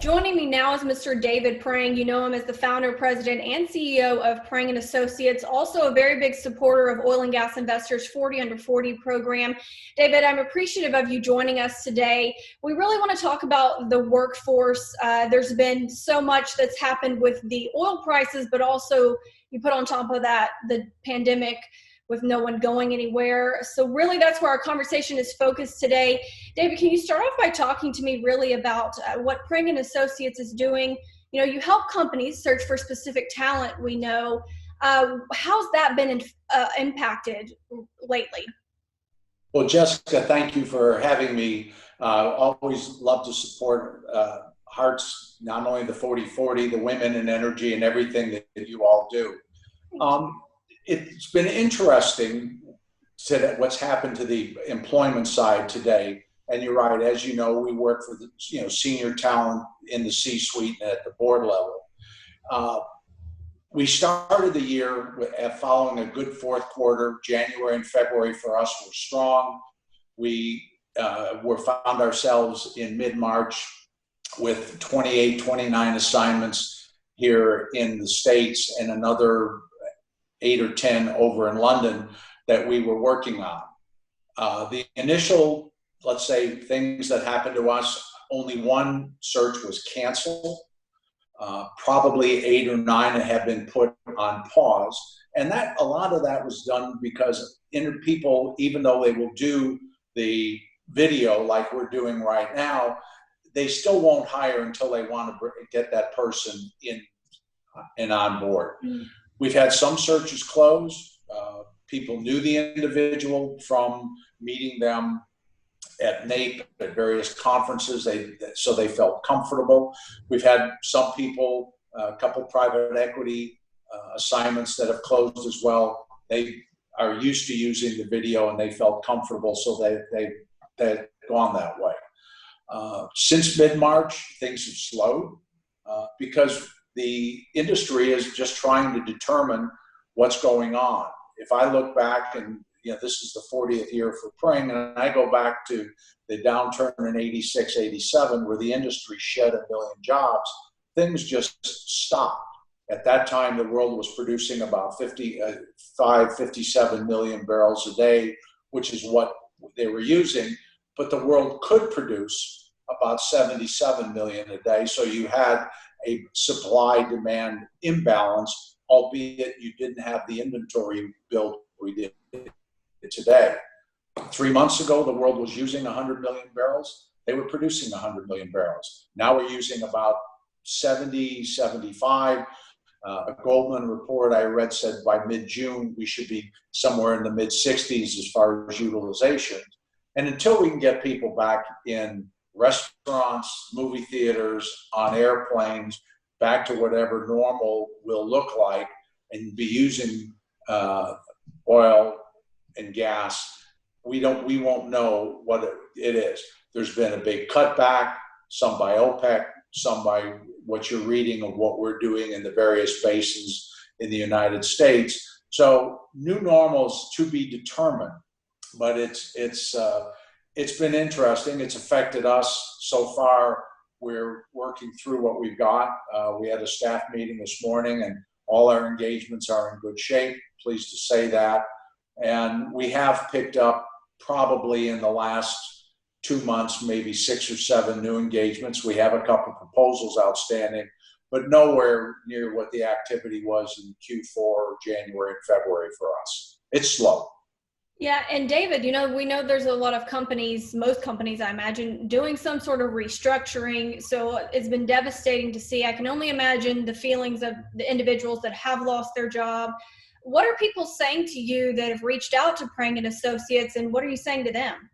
Joining me now is Mr. David Preng. You know him as the founder, president, and CEO of Preng Associates, also a very big supporter of Oil and Gas Investors 40 Under 40 program. David, I'm appreciative of you joining us today. We really want to talk about the workforce. There's been so much that's happened with the oil prices, but also you put on top of that the pandemic with no one going anywhere. So really that's where our conversation is focused today. David, can you start off by talking to me really about what Preng Associates is doing? You know, you help companies search for specific talent, we know. How's that been impacted lately? Well, Jessica, thank you for having me. Always love to support Hart's, not only the 40-40, the women in energy and everything that you all do. It's been interesting to what's happened to the employment side today. And you're right, as you know, we work for the senior talent in the C-suite and at the board level. We started the year following a good fourth quarter. January and February for us were strong. We found ourselves in mid-March with 28, 29 assignments here in the States and another 8 or 10 over in London that we were working on. The initial, let's say, things that happened to us, only one search was canceled. Probably 8 or 9 have been put on pause. And a lot of that was done because people, even though they will do the video like we're doing right now, they still won't hire until they want to get that person in on board. Mm. We've had some searches close. People knew the individual from meeting them at NAPE, at various conferences, so they felt comfortable. We've had some people, a couple private equity assignments that have closed as well. They are used to using the video and they felt comfortable, so they've gone that way. Since mid-March, things have slowed because the industry is just trying to determine what's going on. If I look back, and this is the 40th year for Preng, and I go back to the downturn in 86, 87, where the industry shed 1 million jobs, things just stopped. At that time, the world was producing about 57 million barrels a day, which is what they were using, but the world could produce about 77 million a day. So you had a supply-demand imbalance, albeit you didn't have the inventory build we did today. 3 months ago, the world was using 100 million barrels. They were producing 100 million barrels. Now we're using about 70, 75. A Goldman report I read said by mid-June, we should be somewhere in the mid-60s as far as utilization. And until we can get people back in restaurants, movie theaters, on airplanes, back to whatever normal will look like, and be using oil and gas, we won't know what it is. There's been a big cutback, some by OPEC, some by what you're reading of what we're doing in the various basins in the United States. So new normals to be determined, but it's been interesting. It's affected us so far. We're working through what we've got. We had a staff meeting this morning, and all our engagements are in good shape. Pleased to say that. And we have picked up probably in the last 2 months, maybe 6 or 7 new engagements. We have a couple proposals outstanding, but nowhere near what the activity was in Q4, January and February for us. It's slow. Yeah, and David, we know there's a lot of companies, most companies, I imagine, doing some sort of restructuring. So it's been devastating to see. I can only imagine the feelings of the individuals that have lost their job. What are people saying to you that have reached out to Preng Associates, and what are you saying to them?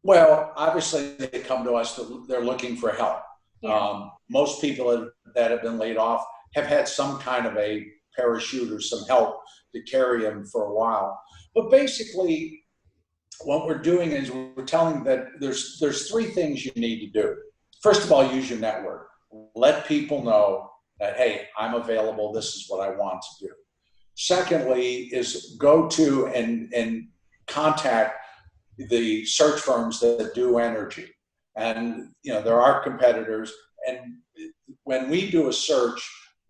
Well, obviously they come to us, they're looking for help. Yeah. Most people that have been laid off have had some kind of a parachute or some help to carry them for a while. But basically, what we're doing is we're telling that there's 3 things you need to do. First of all, use your network. Let people know that, hey, I'm available. This is what I want to do. Secondly, is go to and contact the search firms that do energy. And there are competitors, And when we do a search,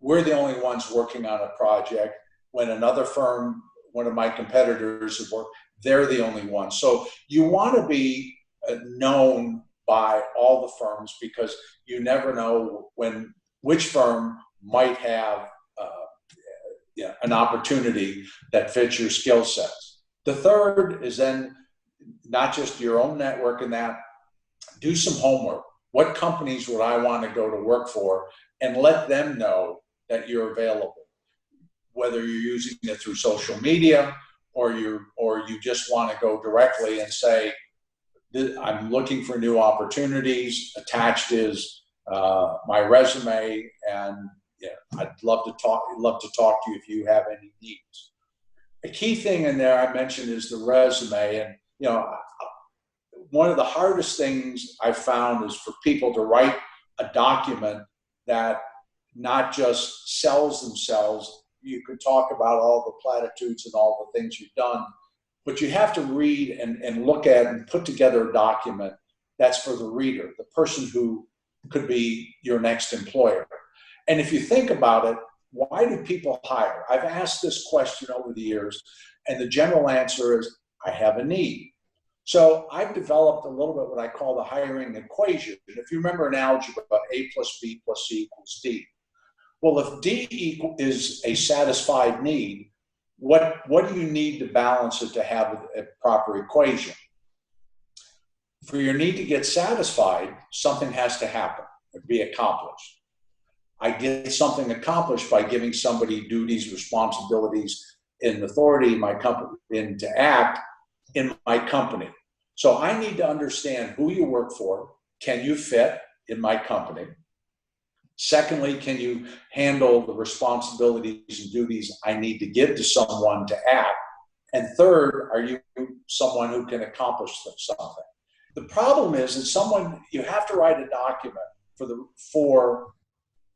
we're the only ones working on a project. When another firm, one of my competitors have worked, they're the only ones. So you want to be known by all the firms, because you never know which firm might have an opportunity that fits your skill sets. The third is then not just your own network and that, do some homework. What companies would I want to go to work for? And let them know that you're available, whether you're using it through social media or you just want to go directly and say, I'm looking for new opportunities. Attached is my resume, and I'd love to talk to you if you have any needs. A key thing in there I mentioned is the resume, and one of the hardest things I've found is for people to write a document that not just sells themselves. You could talk about all the platitudes and all the things you've done, but you have to read and look at and put together a document that's for the reader, the person who could be your next employer. And if you think about it, why do people hire? I've asked this question over the years, and the general answer is, I have a need. So I've developed a little bit what I call the hiring equation. If you remember in algebra, A plus B plus C equals D. Well, if D is a satisfied need, what do you need to balance it to have a proper equation? For your need to get satisfied, something has to happen or be accomplished. I get something accomplished by giving somebody duties, responsibilities, and authority in my company, and to act in my company. So I need to understand who you work for. Can you fit in my company? Secondly, can you handle the responsibilities and duties I need to give to someone to act? And third, are you someone who can accomplish something? The problem is that you have to write a document for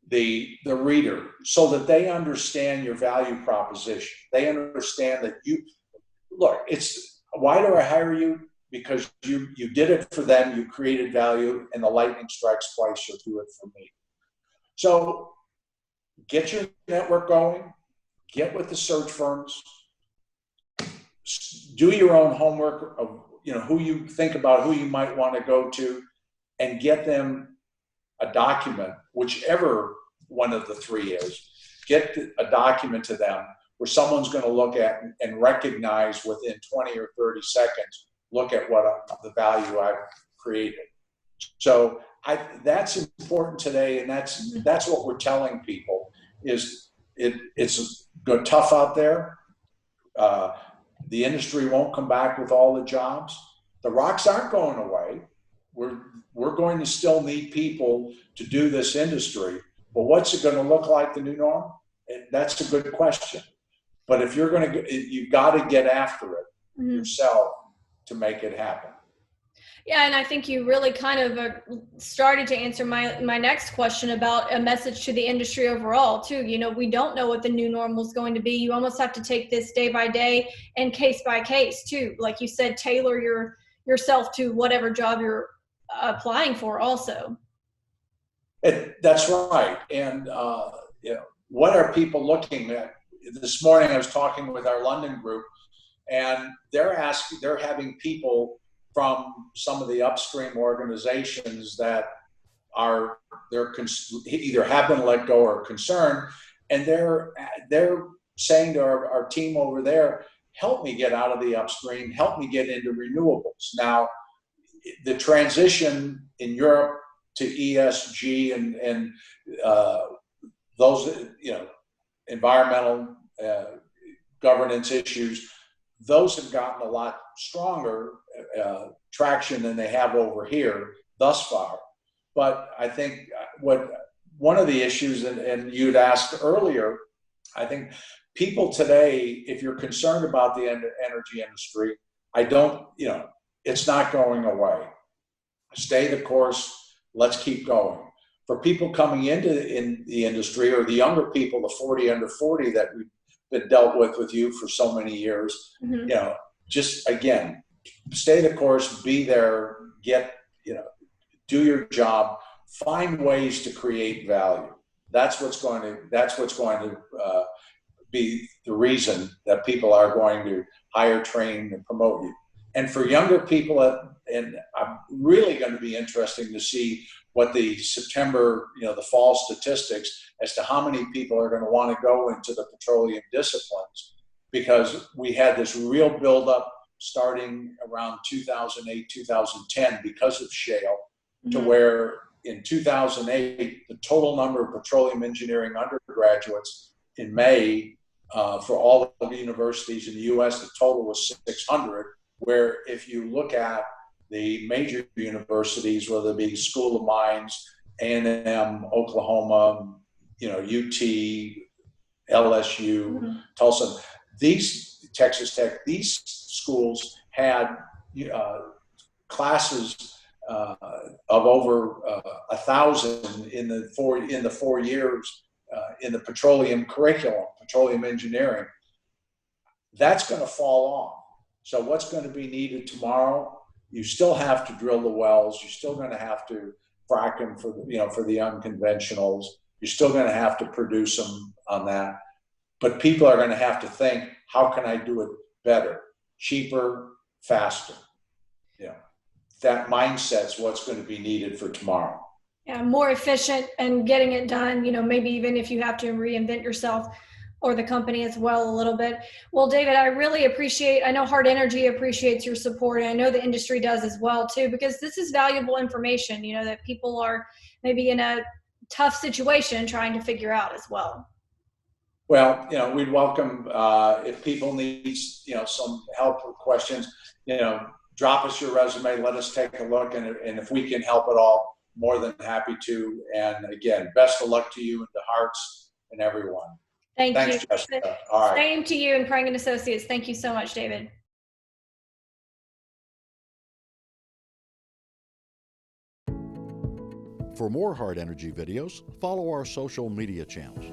the reader so that they understand your value proposition. They understand that why do I hire you? Because you did it for them, you created value, and the lightning strikes twice, you'll do it for me. So get your network going, get with the search firms, do your own homework of who you think about, who you might want to go to, and get them a document, whichever one of the three is. Get a document to them where someone's going to look at and recognize within 20 or 30 seconds, look at what the value I've created. So that's important today, and that's what we're telling people is it's tough out there. The industry won't come back with all the jobs. The rocks aren't going away. We're going to still need people to do this industry, but what's it going to look like, the new norm? That's a good question. But if you've got to get after it yourself to make it happen. Yeah, and I think you really kind of started to answer my next question about a message to the industry overall, too. We don't know what the new normal is going to be. You almost have to take this day by day and case by case, too. Like you said, tailor yourself to whatever job you're applying for also. That's right. And, what are people looking at? This morning I was talking with our London group, and they're having people from some of the upstream organizations that they're either have been let go or concerned, and they're saying to our team over there, help me get out of the upstream, help me get into renewables. Now, the transition in Europe to ESG and those environmental governance issues, those have gotten a lot stronger traction than they have over here thus far. But I think one of the issues, and you'd asked earlier, I think people today, if you're concerned about the energy industry, it's not going away. Stay the course. Let's keep going. For people coming in the industry, or the younger people, the 40 under 40 that we've been dealt with you for so many years, just again, stay the course, be there, do your job find ways to create value. That's what's going to be the reason that people are going to hire, train, and promote you. And for younger people, and I'm really going to be interesting to see what the September, the fall statistics as to how many people are going to want to go into the petroleum disciplines, because we had this real buildup starting around 2008, 2010 because of shale, to where in 2008, the total number of petroleum engineering undergraduates in May for all of the universities in the U.S., the total was 600, where if you look at the major universities, whether it be School of Mines, A&M, Oklahoma, UT, LSU, Tulsa, Texas Tech, these schools had classes of over 1,000 in the 4 years in the petroleum curriculum, petroleum engineering. That's going to fall off. So what's going to be needed tomorrow? You still have to drill the wells. You're still going to have to frack them for the unconventionals. You're still going to have to produce them on that. But people are going to have to think, how can I do it better, cheaper, faster? That mindset's what's going to be needed for tomorrow. Yeah, more efficient and getting it done, maybe even if you have to reinvent yourself or the company as well a little bit. Well, David, I really I know Hart Energy appreciates your support, and I know the industry does as well too, because this is valuable information, that people are maybe in a tough situation trying to figure out as well. Well, we'd welcome if people need, some help or questions, drop us your resume, let us take a look, and if we can help at all, more than happy to. And again, best of luck to you and to Harts and everyone. Thanks, you. Jessica. All right. Same to you and Preng Associates. Thank you so much, David. For more Hart Energy videos, follow our social media channels.